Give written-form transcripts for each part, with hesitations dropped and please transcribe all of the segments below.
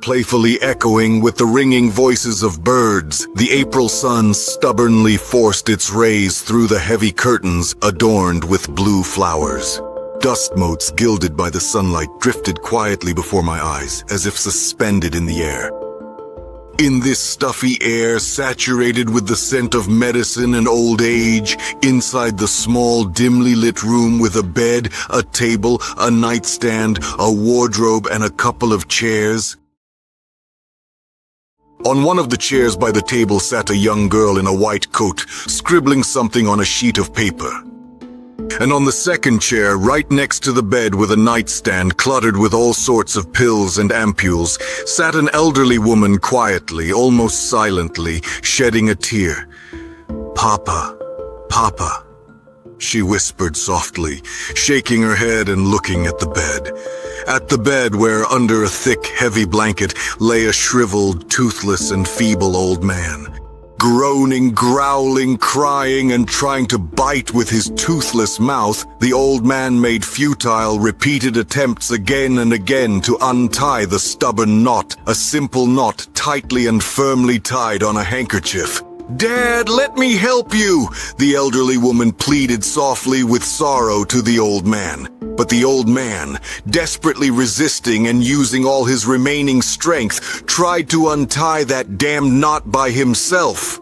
Playfully echoing with the ringing voices of birds, the April sun stubbornly forced its rays through the heavy curtains adorned with blue flowers. Dust motes gilded by the sunlight drifted quietly before my eyes, as if suspended in the air. In this stuffy air, saturated with the scent of medicine and old age, inside the small, dimly lit room with a bed, a table, a nightstand, a wardrobe, and a couple of chairs. On one of the chairs by the table sat a young girl in a white coat, scribbling something on a sheet of paper. And on the second chair, right next to the bed with a nightstand cluttered with all sorts of pills and ampules, sat an elderly woman quietly, almost silently, shedding a tear. "Papa, Papa," she whispered softly, shaking her head and looking at the bed. At the bed where, under a thick, heavy blanket, lay a shriveled, toothless, and feeble old man. Groaning, growling, crying, and trying to bite with his toothless mouth, the old man made futile, repeated attempts again and again to untie the stubborn knot, a simple knot tightly and firmly tied on a handkerchief. "Dad, let me help you," the elderly woman pleaded softly with sorrow to the old man. But the old man, desperately resisting and using all his remaining strength, tried to untie that damned knot by himself.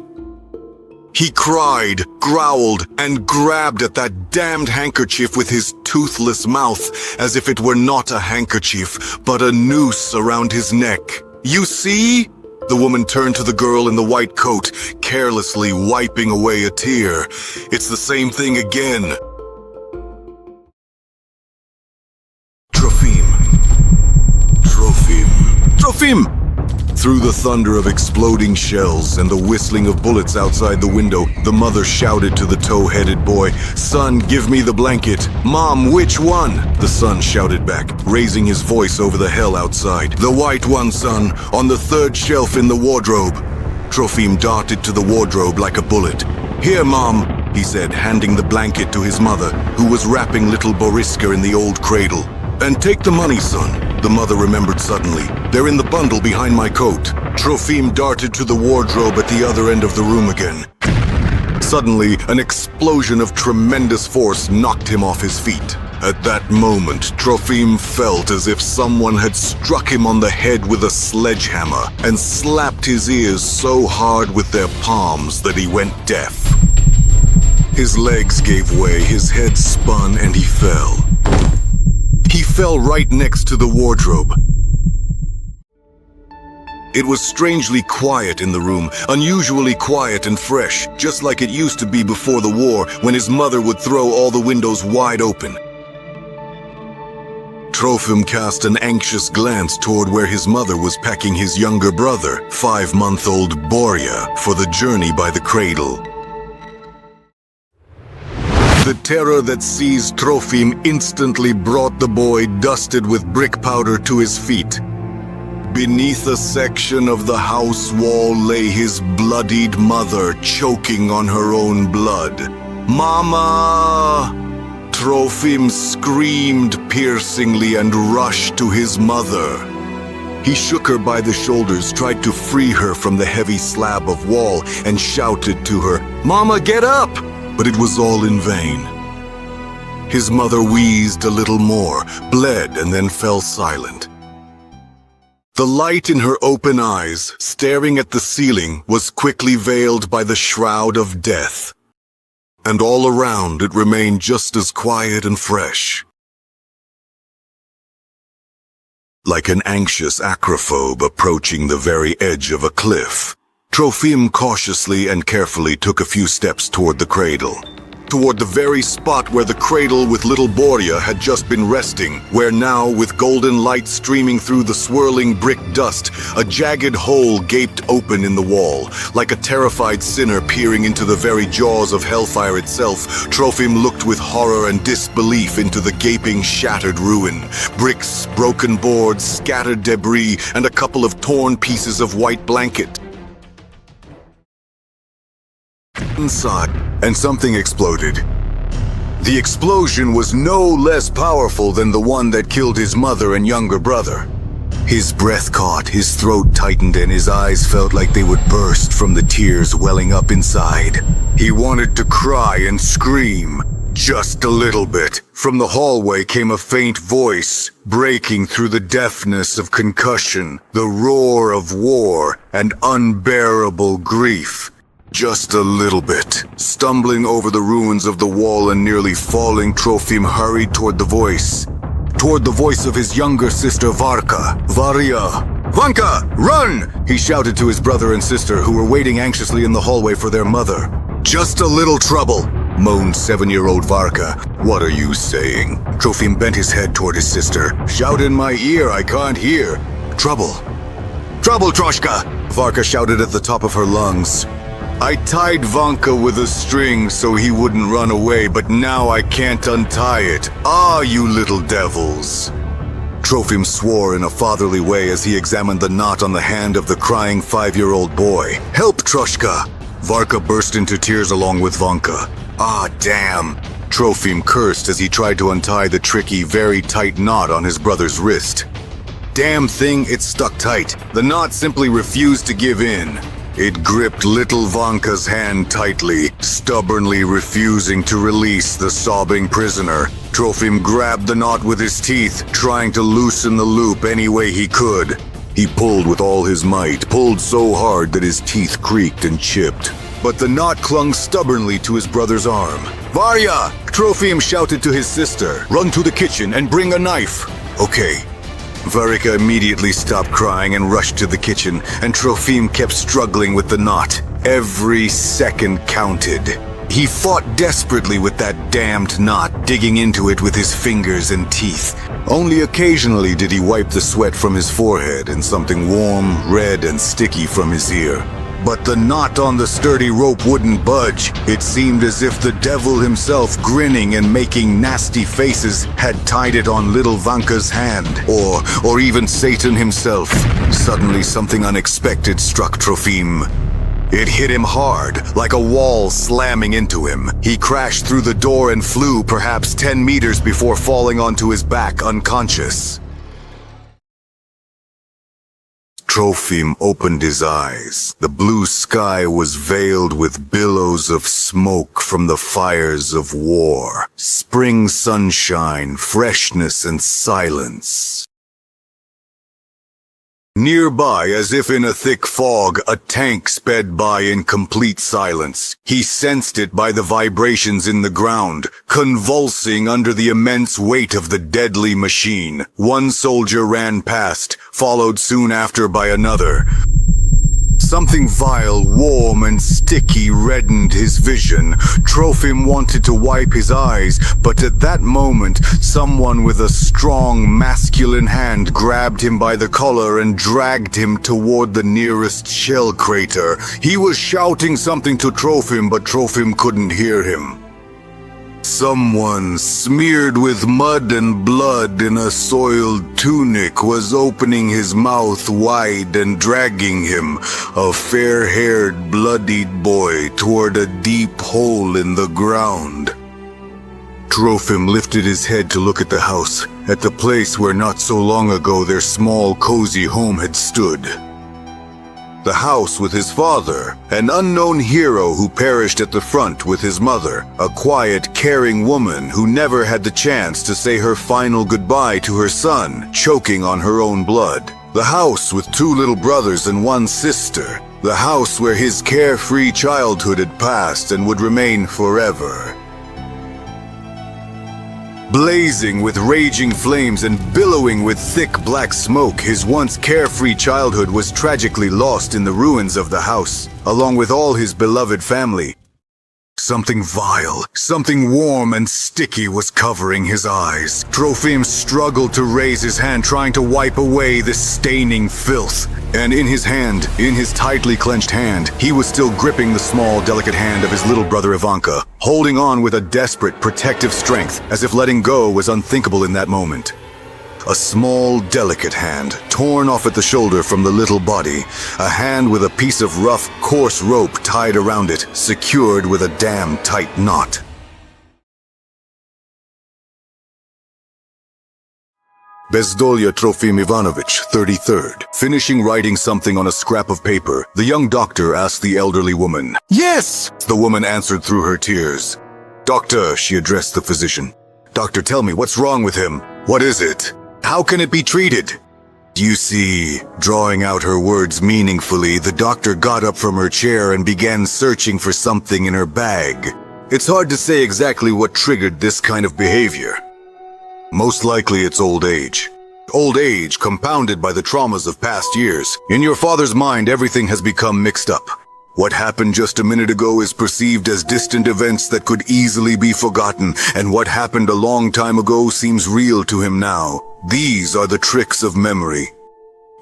He cried, growled, and grabbed at that damned handkerchief with his toothless mouth, as if it were not a handkerchief, but a noose around his neck. "You see?" The woman turned to the girl in the white coat, carelessly wiping away a tear. "It's the same thing again." Trofim! Through the thunder of exploding shells and the whistling of bullets outside the window, the mother shouted to the tow-headed boy, "Son, give me the blanket." "Mom, which one?" the son shouted back, raising his voice over the hell outside. "The white one, son, on the third shelf in the wardrobe." Trofim darted to the wardrobe like a bullet. "Here, Mom," he said, handing the blanket to his mother, who was wrapping little Boriska in the old cradle. "And take the money, son," the mother remembered suddenly. "They're in the bundle behind my coat." Trofim darted to the wardrobe at the other end of the room again. Suddenly, an explosion of tremendous force knocked him off his feet. At that moment, Trofim felt as if someone had struck him on the head with a sledgehammer and slapped his ears so hard with their palms that he went deaf. His legs gave way, his head spun, and he fell. He fell right next to the wardrobe. It was strangely quiet in the room, unusually quiet and fresh, just like it used to be before the war, when his mother would throw all the windows wide open. Trofim cast an anxious glance toward where his mother was packing his younger brother, 5-month-old Borya, for the journey by the cradle. The terror that seized Trofim instantly brought the boy dusted with brick powder to his feet. Beneath a section of the house wall lay his bloodied mother, choking on her own blood. "Mama!" Trofim screamed piercingly and rushed to his mother. He shook her by the shoulders, tried to free her from the heavy slab of wall, and shouted to her, "Mama, get up!" But it was all in vain. His mother wheezed a little more, bled, and then fell silent. The light in her open eyes, staring at the ceiling, was quickly veiled by the shroud of death. And all around it remained just as quiet and fresh. Like an anxious acrophobe approaching the very edge of a cliff, Trofim cautiously and carefully took a few steps toward the cradle. Toward the very spot where the cradle with little Borya had just been resting, where now, with golden light streaming through the swirling brick dust, a jagged hole gaped open in the wall. Like a terrified sinner peering into the very jaws of hellfire itself, Trofim looked with horror and disbelief into the gaping, shattered ruin. Bricks, broken boards, scattered debris, and a couple of torn pieces of white blanket. Inside, and something exploded. The explosion was no less powerful than the one that killed his mother and younger brother. His breath caught, his throat tightened, and his eyes felt like they would burst from the tears welling up inside. He wanted to cry and scream, just a little bit. From the hallway came a faint voice, breaking through the deafness of concussion, the roar of war, and unbearable grief. Just a little bit. Stumbling over the ruins of the wall and nearly falling, Trofim hurried toward the voice. Toward the voice of his younger sister Varka. Vanka, run! He shouted to his brother and sister, who were waiting anxiously in the hallway for their mother. Just a little trouble, moaned 7-year-old Varka. What are you saying? Trofim bent his head toward his sister. Shout in my ear, I can't hear. Trouble. Trouble, Troshka! Varka shouted at the top of her lungs. I tied Vanka with a string so he wouldn't run away, but now I can't untie it. Ah, you little devils! Trofim swore in a fatherly way as he examined the knot on the hand of the crying 5-year-old boy. Help, Troshka! Varka burst into tears along with Vanka. Ah, damn! Trofim cursed as he tried to untie the tricky, very tight knot on his brother's wrist. Damn thing, it stuck tight. The knot simply refused to give in. It gripped little Vanka's hand tightly, stubbornly refusing to release the sobbing prisoner. Trofim grabbed the knot with his teeth, trying to loosen the loop any way he could. He pulled with all his might, pulled so hard that his teeth creaked and chipped. But the knot clung stubbornly to his brother's arm. Varya! Trofim shouted to his sister. Run to the kitchen and bring a knife. Okay. Varika immediately stopped crying and rushed to the kitchen, and Trofim kept struggling with the knot. Every second counted. He fought desperately with that damned knot, digging into it with his fingers and teeth. Only occasionally did he wipe the sweat from his forehead and something warm, red, and sticky from his ear. But the knot on the sturdy rope wouldn't budge. It seemed as if the devil himself, grinning and making nasty faces, had tied it on little Vanka's hand. Or even Satan himself. Suddenly something unexpected struck Trofim. It hit him hard, like a wall slamming into him. He crashed through the door and flew perhaps 10 meters before falling onto his back unconscious. Trofim opened his eyes. The blue sky was veiled with billows of smoke from the fires of war. Spring sunshine, freshness, and silence. Nearby, as if in a thick fog, a tank sped by in complete silence. He sensed it by the vibrations in the ground, convulsing under the immense weight of the deadly machine. One soldier ran past, followed soon after by another. Something vile, warm, and sticky reddened his vision. Trofim wanted to wipe his eyes, but at that moment, someone with a strong, masculine hand grabbed him by the collar and dragged him toward the nearest shell crater. He was shouting something to Trofim, but Trofim couldn't hear him. Someone, smeared with mud and blood in a soiled tunic, was opening his mouth wide and dragging him, a fair-haired, bloodied boy, toward a deep hole in the ground. Trofim lifted his head to look at the house, at the place where not so long ago their small, cozy home had stood. The house with his father, an unknown hero who perished at the front with his mother, a quiet, caring woman who never had the chance to say her final goodbye to her son, choking on her own blood. The house with 2 little brothers and 1 sister. The house where his carefree childhood had passed and would remain forever. Blazing with raging flames and billowing with thick black smoke, his once carefree childhood was tragically lost in the ruins of the house, along with all his beloved family. Something vile, something warm and sticky was covering his eyes. Trofim struggled to raise his hand, trying to wipe away this staining filth. And in his hand, in his tightly clenched hand, he was still gripping the small, delicate hand of his little brother Ivanka, holding on with a desperate, protective strength, as if letting go was unthinkable in that moment. A small, delicate hand, torn off at the shoulder from the little body, a hand with a piece of rough, coarse rope tied around it, secured with a damn tight knot. Bezdolya Trofim Ivanovich, 33rd. Finishing writing something on a scrap of paper, the young doctor asked the elderly woman. Yes! The woman answered through her tears. Doctor, she addressed the physician. Doctor, tell me, what's wrong with him? What is it? How can it be treated? You see, drawing out her words meaningfully, the doctor got up from her chair and began searching for something in her bag. It's hard to say exactly what triggered this kind of behavior. Most likely it's old age. Old age compounded by the traumas of past years. In your father's mind, everything has become mixed up. What happened just a minute ago is perceived as distant events that could easily be forgotten, and what happened a long time ago seems real to him now. These are the tricks of memory.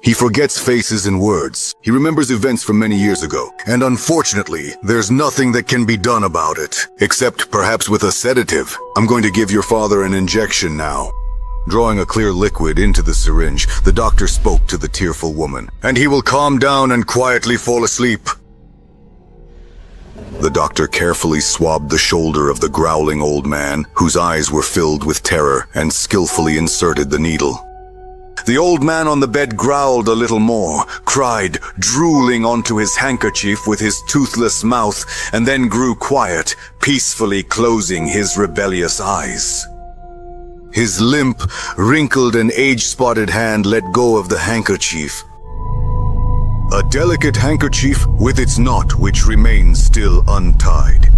He forgets faces and words. He remembers events from many years ago. And unfortunately, there's nothing that can be done about it, except perhaps with a sedative. I'm going to give your father an injection now. Drawing a clear liquid into the syringe, the doctor spoke to the tearful woman. And he will calm down and quietly fall asleep. The doctor carefully swabbed the shoulder of the growling old man, whose eyes were filled with terror, and skillfully inserted the needle. The old man on the bed growled a little more, cried, drooling onto his handkerchief with his toothless mouth, and then grew quiet, peacefully closing his rebellious eyes. His limp, wrinkled and age-spotted hand let go of the handkerchief. A delicate handkerchief with its knot which remains still untied.